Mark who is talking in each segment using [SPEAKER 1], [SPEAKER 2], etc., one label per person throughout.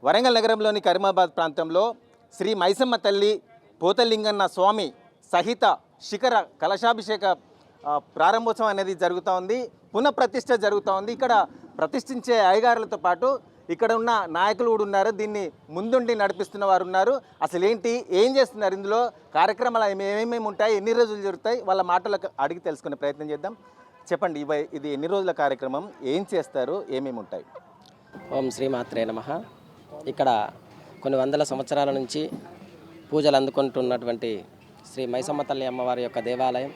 [SPEAKER 1] వరంగల్ నగరంలోని కరీమాబాద్ ప్రాంతంలో శ్రీ మైసమ్మ తల్లి పోతలింగన్న స్వామి సహిత శిఖర కలశాభిషేక ప్రారంభోత్సవం అనేది జరుగుతూ ఉంది. పునఃప్రతిష్ఠ జరుగుతూ ఉంది. ఇక్కడ ప్రతిష్ఠించే అయ్యగారులతో పాటు ఇక్కడ ఉన్న నాయకులు కూడా ఉన్నారు. దీన్ని ముందుండి నడిపిస్తున్న వారు ఉన్నారు. అసలు ఏంటి, ఏం చేస్తున్నారు, ఇందులో కార్యక్రమాలు ఏమేమి ఉంటాయి, ఎన్ని రోజులు జరుగుతాయి, వాళ్ళ మాటలకు అడిగి తెలుసుకునే ప్రయత్నం చేద్దాం. చెప్పండి, ఇది ఎన్ని రోజుల కార్యక్రమం, ఏం చేస్తారు, ఏమేమి ఉంటాయి?
[SPEAKER 2] ఓం శ్రీమాత్రే నమః. ఇక్కడ కొన్ని వందల సంవత్సరాల నుంచి పూజలు అందుకుంటున్నటువంటి శ్రీ మైసమ్మ తల్లి అమ్మవారి యొక్క దేవాలయం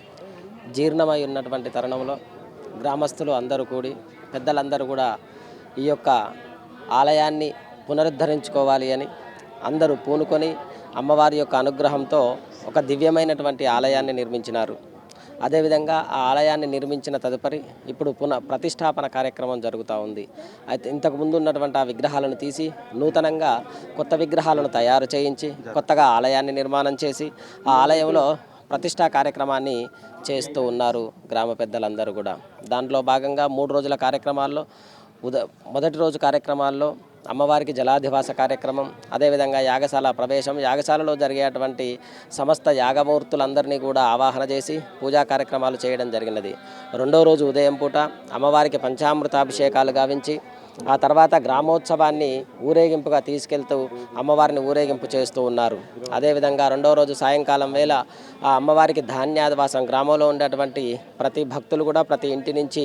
[SPEAKER 2] జీర్ణమై ఉన్నటువంటి తరుణంలో గ్రామస్తులు అందరూ కూడి, పెద్దలందరూ కూడా ఈ యొక్క ఆలయాన్ని పునరుద్ధరించుకోవాలి అని అందరూ పూనుకొని అమ్మవారి యొక్క అనుగ్రహంతో ఒక దివ్యమైనటువంటి ఆలయాన్ని నిర్మించినారు. అదేవిధంగా ఆ ఆలయాన్ని నిర్మించిన తదుపరి ఇప్పుడు ప్రతిష్టాపన కార్యక్రమం జరుగుతూ ఉంది. అయితే ఇంతకుముందు ఉన్నటువంటి ఆ విగ్రహాలను తీసి నూతనంగా కొత్త విగ్రహాలను తయారు చేయించి కొత్తగా ఆలయాన్ని నిర్మాణం చేసి ఆ ఆలయంలో ప్రతిష్టా కార్యక్రమాన్ని చేస్తూ ఉన్నారు గ్రామ పెద్దలందరూ కూడా. దాంట్లో భాగంగా 3 రోజుల కార్యక్రమాల్లో మొదటి రోజు కార్యక్రమాల్లో అమ్మవారికి జలాధివాస కార్యక్రమం, అదేవిధంగా యాగశాల ప్రవేశం, యాగశాలలో జరిగేటువంటి సమస్త యాగమూర్తులందరినీ కూడా ఆవాహన చేసి పూజా కార్యక్రమాలు చేయడం జరిగినది. రెండో రోజు ఉదయం పూట అమ్మవారికి పంచామృతాభిషేకాలు గావించి ఆ తర్వాత గ్రామోత్సవాన్ని ఊరేగింపుగా తీసుకెళ్తూ అమ్మవారిని ఊరేగింపు చేస్తూ ఉన్నారు. అదేవిధంగా రెండవ రోజు సాయంకాలం వేళ ఆ అమ్మవారికి ధాన్యాదివాసం, గ్రామంలో ఉండేటువంటి ప్రతి భక్తులు కూడా ప్రతి ఇంటి నుంచి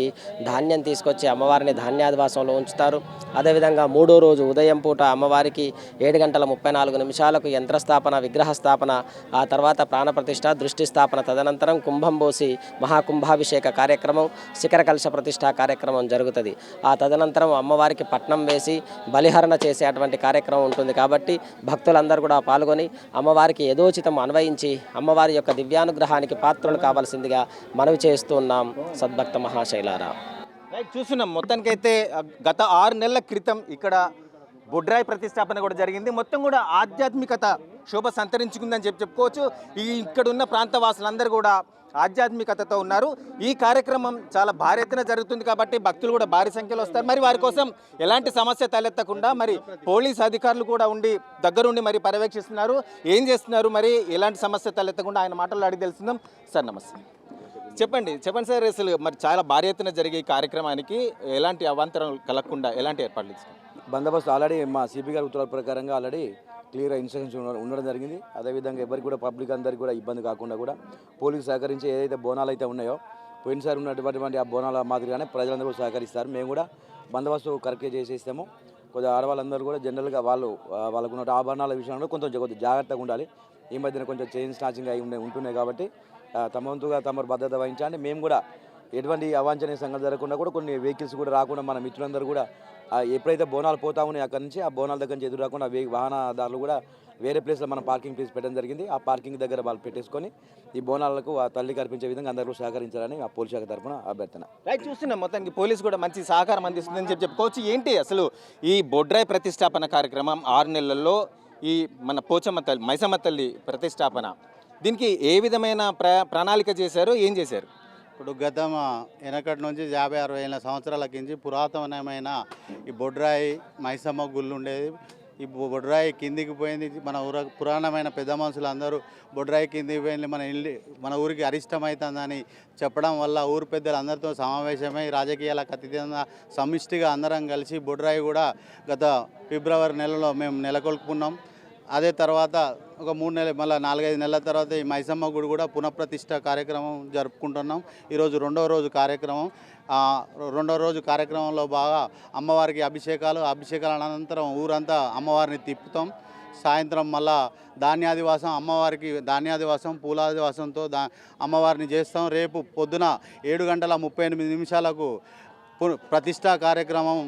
[SPEAKER 2] ధాన్యం తీసుకొచ్చి అమ్మవారిని ధాన్యాదివాసంలో ఉంచుతారు. అదేవిధంగా మూడో రోజు ఉదయం పూట అమ్మవారికి 7:34 యంత్రస్థాపన, విగ్రహ స్థాపన, ఆ తర్వాత ప్రాణప్రతిష్ఠ, దృష్టి స్థాపన, తదనంతరం కుంభం పోసి మహాకుంభాభిషేక కార్యక్రమం, శిఖర కలశ ప్రతిష్ఠా కార్యక్రమం జరుగుతుంది. ఆ తదనంతరం అమ్మవారికి పట్నం వేసి బలిహరణ చేసేటువంటి కార్యక్రమం ఉంటుంది. కాబట్టి భక్తులందరూ కూడా పాల్గొని అమ్మవారికి యథోచితం అన్వయించి అమ్మవారి యొక్క దివ్యానుగ్రహానికి పాత్రలు కావాల్సిందిగా మనవి చేస్తూ ఉన్నాం సద్భక్త మహాశైలారా.
[SPEAKER 1] చూస్తున్నాం, మొత్తానికైతే గత 6 నెలల క్రితం ఇక్కడ బొడ్రాయి ప్రతిష్టాపన కూడా జరిగింది. మొత్తం కూడా ఆధ్యాత్మికత శోభ సంతరించుకుందని చెప్పుకోవచ్చు. ఇక్కడ ఉన్న ప్రాంతవాసులందరూ కూడా ఆధ్యాత్మికతతో ఉన్నారు. ఈ కార్యక్రమం చాలా భారీ ఎత్తున జరుగుతుంది కాబట్టి భక్తులు కూడా భారీ సంఖ్యలో వస్తారు. మరి వారి కోసం ఎలాంటి సమస్య తలెత్తకుండా మరి పోలీస్ అధికారులు కూడా ఉండి దగ్గరుండి మరి పర్యవేక్షిస్తున్నారు. ఏం చేస్తున్నారు, మరి ఎలాంటి సమస్య తలెత్తకుండా ఆయన మాటల్లో అడిగి తెలుస్తున్నాం. సార్ నమస్తే, చెప్పండి సార్, అసలు మరి చాలా భారీ ఎత్తున జరిగే ఈ కార్యక్రమానికి ఎలాంటి అవాంతరం కలగకుండా ఎలాంటి ఏర్పాట్లు తీసుకున్నారు?
[SPEAKER 3] బందోబస్తు ఆల్రెడీ మా సిపి గారి ఉత్తర్వుల ప్రకారంగా ఆల్రెడీ క్లియర్గా ఇన్స్ట్రక్షన్స్ ఉండడం జరిగింది. అదేవిధంగా ఎవరికి కూడా పబ్లిక్ అందరికీ కూడా ఇబ్బంది కాకుండా కూడా పోలీసు సహకరించి ఏదైతే బోనాలు అయితే ఉన్నాయో పోయినసారి ఉన్నటువంటి ఆ బోనాల మాదిరిగానే ప్రజలందరూ కూడా సహకరిస్తారు. మేము కూడా బందోబస్తు కరెక్ట్గా చేసేస్తాము. కొద్దిగా ఆడవాళ్ళందరూ కూడా జనరల్గా వాళ్ళకు ఉన్న ఆభరణాల విషయంలో కొంచెం జాగ్రత్తగా ఉండాలి. ఈ మధ్యన కొంచెం చైన్ స్నాచింగ్ అయి ఉంటున్నాయి కాబట్టి తమ వంతుగా తమ భద్రత వహించాలి. మేము కూడా ఎటువంటి అవాంఛనీయ సంఘటన జరగకుండా కూడా కొన్ని వెహికల్స్ కూడా రాకుండా మన మిత్రులందరూ కూడా ఎప్పుడైతే బోనాలు పోతా ఉన్నాయి అక్కడి నుంచి ఆ బోనాల దగ్గర నుంచి ఎదురు రాకుండా వాహనదారులు కూడా వేరే ప్లేస్లో మనం పార్కింగ్ ప్లేస్ పెట్టడం జరిగింది. ఆ పార్కింగ్ దగ్గర వాళ్ళు పెట్టేసుకొని ఈ బోనాలకు ఆ తల్లికి అర్పించే విధంగా అందరూ సహకరించాలని ఆ పోలీస్ శాఖ తరఫున అభ్యర్థన.
[SPEAKER 1] రైట్, చూస్తున్నాం మొత్తానికి పోలీసు కూడా మంచి సహకారం అందిస్తుందని చెప్పుకోవచ్చు. ఏంటి అసలు ఈ బొడ్రాయి ప్రతిష్టాపన కార్యక్రమం 6 నెలల్లో ఈ మన పోచమ్మ తల్లి మైసమ్మ తల్లి ప్రతిష్టాపన, దీనికి ఏ విధమైన ప్రణాళిక చేశారు, ఏం చేశారు?
[SPEAKER 4] ఇప్పుడు వెనకటి నుంచి 50-60 సంవత్సరాల కించి పురాతనమైన ఈ బొడ్రాయి మైసమ్మ గుళ్ళు ఉండేది. ఈ బొడ్రాయి కిందికి పోయింది. మన పురాణమైన పెద్ద మనుషులు అందరూ బొడ్రాయి కిందికి పోయింది, మన ఊరికి అరిష్టమవుతుందని చెప్పడం వల్ల ఊరు పెద్దలు అందరితో సమావేశమై రాజకీయాలకు అతీతంగా సమిష్టిగా అందరం కలిసి బొడ్రాయి కూడా గత ఫిబ్రవరి నెలలో మేము నెలకొల్పుకున్నాం. అదే తర్వాత ఒక 3 నెలలు మళ్ళీ 4-5 నెలల తర్వాత ఈ మైసమ్మ గుడి కూడా పునఃప్రతిష్ఠ కార్యక్రమం జరుపుకుంటున్నాం. ఈరోజు రెండవ రోజు కార్యక్రమంలో బాగా అమ్మవారికి అభిషేకాల అనంతరం ఊరంతా అమ్మవారిని తిప్పుతాం. సాయంత్రం మళ్ళా ధాన్యాదివాసం, అమ్మవారికి ధాన్యాదివాసం, పూలాదివాసంతో అమ్మవారిని చేస్తాం. రేపు పొద్దున 7:38 ప్రతిష్టా కార్యక్రమం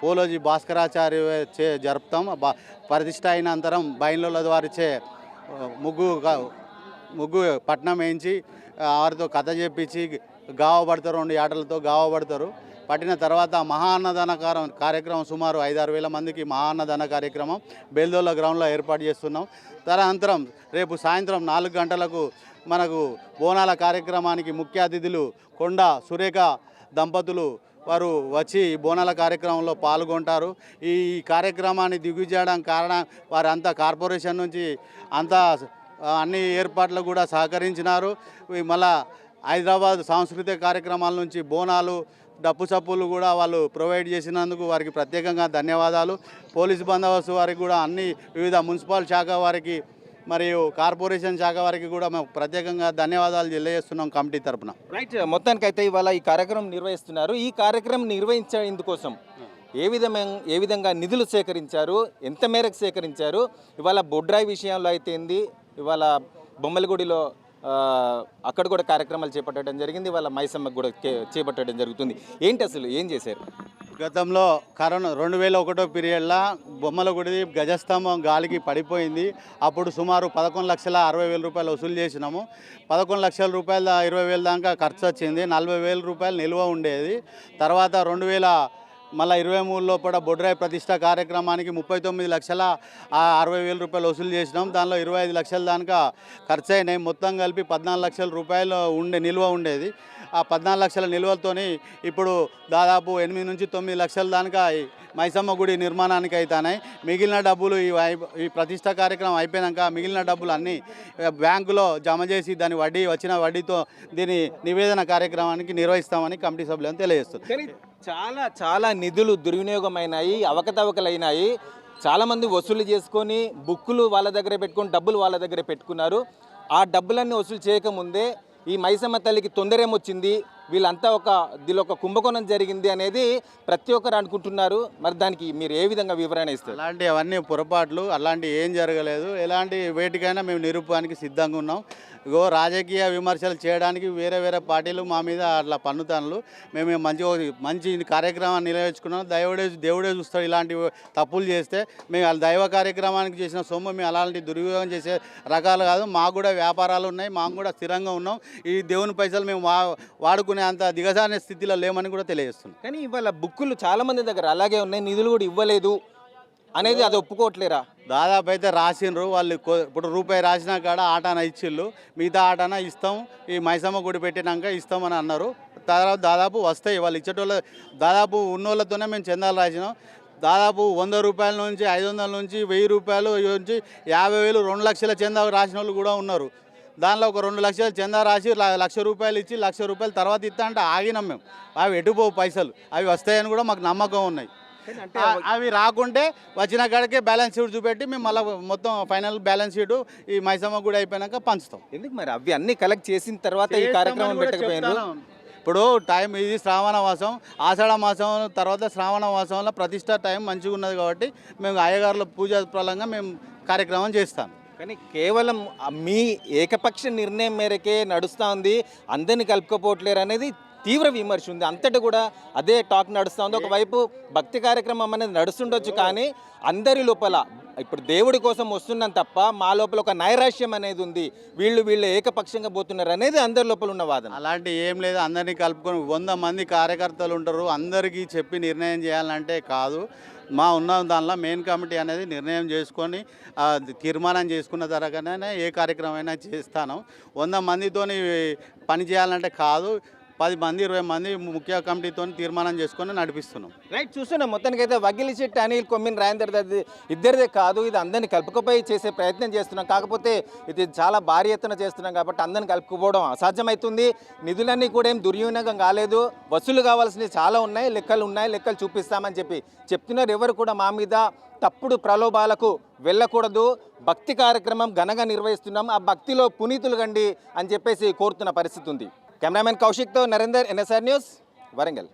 [SPEAKER 4] పోలోజీ భాస్కరాచార్య జరుపుతాం. ప్రతిష్ట అయినంతరం బయలుల ద్వారిచే ముగ్గు పట్నం వేయించి వారితో కథ చెప్పించి గావబడతారు. 2 ఆటలతో గావబడతారు. పట్టిన తర్వాత మహాన్నదాన కార్యక్రమం సుమారు 5-6 వేల మందికి మహాన్నదాన కార్యక్రమం బేల్దోళ్ళ గ్రౌండ్లో ఏర్పాటు చేస్తున్నాం. తదనంతరం రేపు సాయంత్రం 4 గంటలకు మనకు బోనాల కార్యక్రమానికి ముఖ్య అతిథులు కొండ సురేఖ దంపతులు వారు వచ్చి బోనాల కార్యక్రమంలో పాల్గొంటారు. ఈ కార్యక్రమాన్ని దిగ్విజయడం కారణం వారంతా కార్పొరేషన్ నుంచి అంతా అన్ని ఏర్పాట్లు కూడా సహకరించినారు. మళ్ళా హైదరాబాద్ సాంస్కృతిక కార్యక్రమాల నుంచి బోనాలు డప్పు చప్పులు కూడా వాళ్ళు ప్రొవైడ్ చేసినందుకు వారికి ప్రత్యేకంగా ధన్యవాదాలు. పోలీసు బందోబస్తు వారికి కూడా అన్ని వివిధ మున్సిపల్ శాఖ వారికి మరియు కార్పొరేషన్ శాఖ వారికి కూడా మేము ప్రత్యేకంగా ధన్యవాదాలు తెలియజేస్తున్నాం కమిటీ తరపున.
[SPEAKER 1] రైట్, మొత్తానికైతే ఇవాళ ఈ కార్యక్రమం నిర్వహిస్తున్నారు. ఈ కార్యక్రమం నిర్వహించేందుకోసం ఏ విధంగా నిధులు సేకరించారు, ఎంత మేరకు సేకరించారు, ఇవాళ బొడ్రాయి విషయంలో అయితే ఏంది, ఇవాళ బొమ్మలగుడిలో అక్కడ కూడా కార్యక్రమాలు చేపట్టడం జరిగింది, వాళ్ళ మైసమ్మకు కూడా చేపట్టడం జరుగుతుంది. ఏంటి అసలు ఏం చేశారు?
[SPEAKER 4] గతంలో కరోనా 2001 పీరియడ్లో బొమ్మలగుడి గజస్తంభం గాలికి పడిపోయింది. అప్పుడు సుమారు 11,60,000 రూపాయలు వసూలు చేసినాము. 11 లక్షల రూపాయల 20,000 దాకా ఖర్చు వచ్చింది. 40,000 రూపాయలు నిల్వ ఉండేది. తర్వాత 2023 లోపల బొడ్రాయి ప్రతిష్ట కార్యక్రమానికి 39,60,000 రూపాయలు వసూలు చేసినాం. దానిలో 25 లక్షల దాకా ఖర్చు అయినాయి. మొత్తం కలిపి 14 లక్షల రూపాయలు నిల్వ ఉండేది. ఆ 14 లక్షల నిల్వలతోని ఇప్పుడు దాదాపు 8 నుంచి 9 లక్షల దాకా మైసమ్మ గుడి నిర్మాణానికి అవుతున్నాయి. మిగిలిన డబ్బులు ఈ ప్రతిష్ట కార్యక్రమం అయిపోయాక మిగిలిన డబ్బులు అన్నీ బ్యాంకులో జమ చేసి దాని వచ్చిన వడ్డీతో దీని నివేదన కార్యక్రమానికి నిర్వహిస్తామని కమిటీ సభ్యులను తెలియజేస్తుంది.
[SPEAKER 1] చాలా చాలా నిధులు దుర్వినియోగమైనాయి, అవకతవకలైనాయి. చాలామంది వసూలు చేసుకొని బుక్కులు వాళ్ళ దగ్గర పెట్టుకొని డబ్బులు వాళ్ళ దగ్గర పెట్టుకున్నారు. ఆ డబ్బులన్నీ వసూలు చేయకముందే ఈ మైసమ్మ తల్లికి తొందర ఏమొచ్చింది, వీళ్ళంతా దీనిలో ఒక కుంభకోణం జరిగింది అనేది ప్రతి ఒక్కరు అనుకుంటున్నారు. మరి దానికి మీరు ఏ విధంగా వివరణ ఇస్తారు?
[SPEAKER 4] అలాంటి అవన్నీ పొరపాట్లు, అలాంటి ఏం జరగలేదు. ఎలాంటి వేటికైనా మేము నిరూపణకి సిద్ధంగా ఉన్నాం. రాజకీయ విమర్శలు చేయడానికి వేరే వేరే పార్టీలు మా మీద అట్లా పన్నుతానులు. మేము మంచి కార్యక్రమాన్ని నిర్వహించుకున్నాం. దేవుడే చూస్తాడు ఇలాంటి తప్పులు చేస్తే. మేము దైవ కార్యక్రమానికి చేసిన సొమ్ము మేము అలాంటి దుర్వినియోగం చేసే రకాలు కాదు. మాకు కూడా వ్యాపారాలు ఉన్నాయి, మాకు కూడా స్థిరంగా ఉన్నాం. ఈ దేవుని పైసలు మేము వాడుకునే అంత దిగజారే స్థితిలో లేమని కూడా తెలియజేస్తున్నాం.
[SPEAKER 1] కానీ ఇవాళ బుక్కులు చాలామంది దగ్గర అలాగే ఉన్నాయి, నిధులు కూడా ఇవ్వలేదు అనేది అది ఒప్పుకోవట్లేరా?
[SPEAKER 4] దాదాపు అయితే రాసిండ్రు వాళ్ళు. ఇప్పుడు రూపాయి రాసినా కాడ ఆటాన ఇచ్చిళ్ళు, మిగతా ఆటాన ఇస్తాం, ఈ మైసమ్మ గుడి పెట్టినాక ఇస్తామని అన్నారు. తర్వాత దాదాపు వస్తాయి. వాళ్ళు ఇచ్చేటోళ్ళ దాదాపు ఉన్నోళ్ళతోనే మేము చందాలు రాసినాం. దాదాపు 100 రూపాయల నుంచి 500 నుంచి 1000 రూపాయలు నుంచి 50,000 2 లక్షల చందా రాసిన వాళ్ళు కూడా ఉన్నారు. దానిలో ఒక 2 లక్షల చందా రాసి 1,00,000 రూపాయలు ఇచ్చి 1,00,000 రూపాయలు తర్వాత ఇస్తా అంటే ఆగినాం మేము. అవి ఎటుపోవు పైసలు, అవి వస్తాయని కూడా మాకు నమ్మకం ఉన్నాయి. అవి రాకుంటే వచ్చిన కాడికే బ్యాలెన్స్ షీట్ చూపెట్టి మేము మళ్ళీ మొత్తం ఫైనల్ బ్యాలెన్స్ షీట్ ఈ మైసమ్మ కూడా అయిపోయాక పంచుతాం.
[SPEAKER 1] ఎందుకు మరి అవి అన్ని కలెక్ట్ చేసిన తర్వాత ఈ కార్యక్రమం పెట్టకపోయారు?
[SPEAKER 4] ఇప్పుడు టైం ఇది శ్రావణ మాసం, ఆషాఢ మాసం తర్వాత శ్రావణ మాసంలో ప్రతిష్ట టైం మంచిగా ఉన్నది కాబట్టి మేము అయ్యగారుల పూజ ఫలంగా మేము కార్యక్రమం చేస్తాం.
[SPEAKER 1] కానీ కేవలం మీ ఏకపక్ష నిర్ణయం మేరకే నడుస్తూ ఉంది, అందరినీ కలుపుకోపోవట్లేరు అనేది తీవ్ర విమర్శ ఉంది. అంతటా కూడా అదే టాక్ నడుస్తూ ఉంది. ఒకవైపు భక్తి కార్యక్రమం అనేది నడుస్తుండొచ్చు, కానీ అందరి లోపల ఇప్పుడు దేవుడి కోసం వస్తున్నాం తప్ప మా లోపల ఒక నైరాశ్యం అనేది ఉంది, వీళ్ళు ఏకపక్షంగా పోతున్నారు అనేది అందరి లోపల ఉన్న వాదన.
[SPEAKER 4] అలాంటి ఏం లేదు. అందరినీ కలుపుకొని 100 మంది కార్యకర్తలు ఉంటారు, అందరికీ చెప్పి నిర్ణయం చేయాలంటే కాదు. మా ఉన్న దానిలో మెయిన్ కమిటీ అనేది నిర్ణయం చేసుకొని తీర్మానం చేసుకున్న తరగానే ఏ కార్యక్రమం అయినా చేస్తాను. 100 మందితోని పని చేయాలంటే కాదు, 10 మంది 20 మంది ముఖ్య కమిటీతో తీర్మానం చేసుకొని నడిపిస్తున్నాం.
[SPEAKER 1] రైట్, చూస్తున్నాం. మొత్తానికైతే వగిలిశెట్టి అనిల్, కొమ్మిన రాజేందర్ ఇద్దరిదే కాదు, ఇది అందరినీ కలుపుకపోయి చేసే ప్రయత్నం చేస్తున్నాం. కాకపోతే ఇది చాలా భారీ ఎత్తున చేస్తున్నాం కాబట్టి అందరిని కలుపుకోవడం అసాధ్యమవుతుంది. నిధులన్నీ కూడా ఏం దుర్వినియోగం కాలేదు, వసూలు కావాల్సినవి చాలా ఉన్నాయి, లెక్కలు చూపిస్తామని చెప్తున్నారు. ఎవరు కూడా మా మీద తప్పుడు ప్రలోభాలకు వెళ్ళకూడదు, భక్తి కార్యక్రమం ఘనంగా నిర్వహిస్తున్నాం, ఆ భక్తిలో పునీతులు కండి అని చెప్పేసి కోరుతున్న పరిస్థితి ఉంది. కెమెరామెన్ కౌశిక్తో నరేందర్, NSR న్యూస్, వరంగల్.